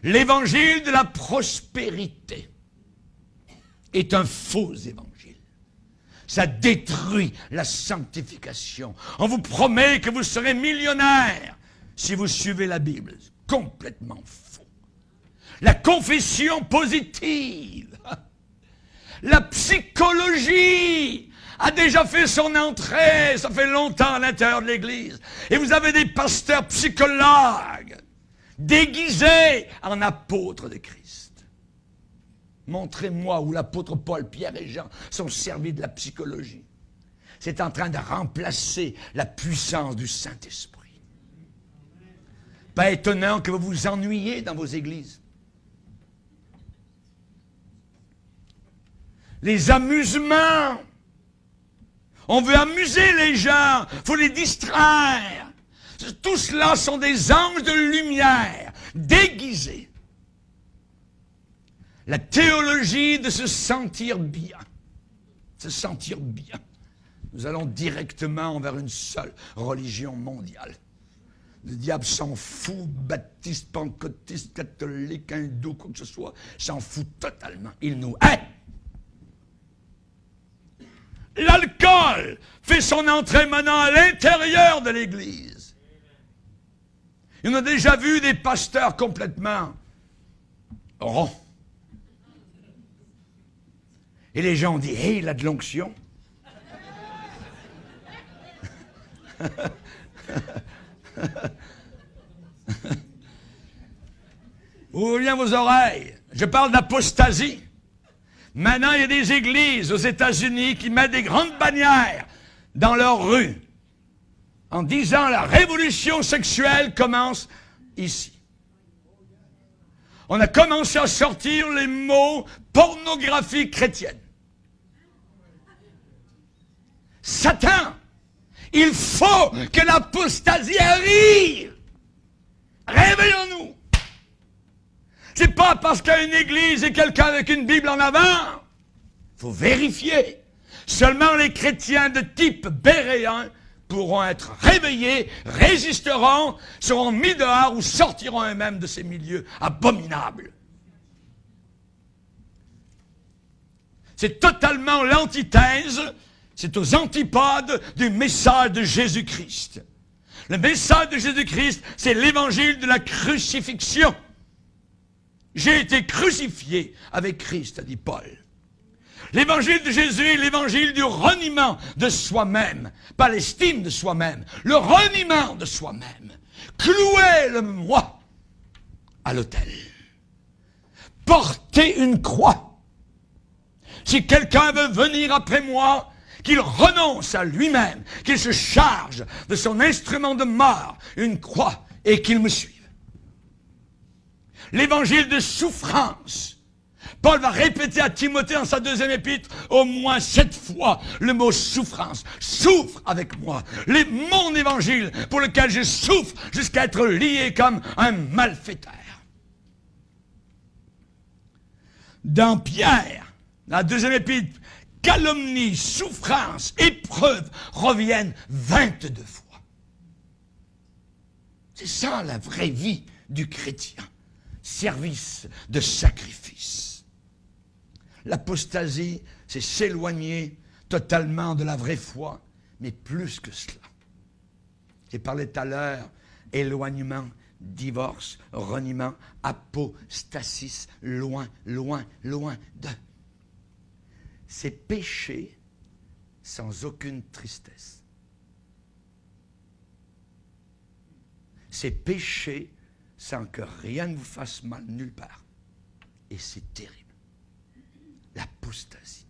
L'évangile de la prospérité est un faux évangile. Ça détruit la sanctification. On vous promet que vous serez millionnaire si vous suivez la Bible. C'est complètement faux. La confession positive, la psychologie a déjà fait son entrée. Ça fait longtemps à l'intérieur de l'Église. Et vous avez des pasteurs psychologues déguisés en apôtres de Christ. Montrez-moi où l'apôtre Paul, Pierre et Jean sont servis de la psychologie. C'est en train de remplacer la puissance du Saint-Esprit. Pas étonnant que vous vous ennuyiez dans vos églises. Les amusements. On veut amuser les gens. Il faut les distraire. Tout cela sont des anges de lumière, déguisés. La théologie de se sentir bien. Se sentir bien. Nous allons directement vers une seule religion mondiale. Le diable s'en fout, baptiste, pentecôtiste, catholique, hindou, quoi que ce soit, s'en fout totalement. Il nous hait. L'alcool fait son entrée maintenant à l'intérieur de l'Église. On a déjà vu des pasteurs complètement ronds. Et les gens ont dit, hey, il a de l'onction. Ouvrez bien vos oreilles. Je parle d'apostasie. Maintenant, il y a des églises aux États-Unis qui mettent des grandes bannières dans leurs rues en disant la révolution sexuelle commence ici. On a commencé à sortir les mots pornographie chrétienne. Satan, il faut que l'apostasie arrive. Réveillons-nous. C'est pas parce qu'il y a une église et quelqu'un avec une Bible en avant. Il faut vérifier. Seulement les chrétiens de type béréen pourront être réveillés, résisteront, seront mis dehors ou sortiront eux-mêmes de ces milieux abominables. C'est totalement l'antithèse, c'est aux antipodes du message de Jésus-Christ. Le message de Jésus-Christ, c'est l'évangile de la crucifixion. J'ai été crucifié avec Christ, a dit Paul. L'évangile de Jésus est l'évangile du reniement de soi-même, pas l'estime de soi-même, le reniement de soi-même. Clouez le moi à l'autel. Portez une croix. Si quelqu'un veut venir après moi, qu'il renonce à lui-même, qu'il se charge de son instrument de mort, une croix, et qu'il me suive. L'évangile de souffrance. Paul va répéter à Timothée dans sa deuxième épître au moins 7 fois le mot souffrance. Souffre avec moi. Mon évangile pour lequel je souffre jusqu'à être lié comme un malfaiteur. Dans Pierre, la deuxième épître, calomnie, souffrance, épreuve reviennent 22 fois. C'est ça la vraie vie du chrétien. Service de sacrifice. L'apostasie, c'est s'éloigner totalement de la vraie foi, mais plus que cela. J'ai parlé tout à l'heure, éloignement, divorce, reniement, apostasis, loin, loin, loin de. C'est péché sans aucune tristesse. C'est péché sans que rien ne vous fasse mal nulle part. Et c'est terrible. L'apostasie.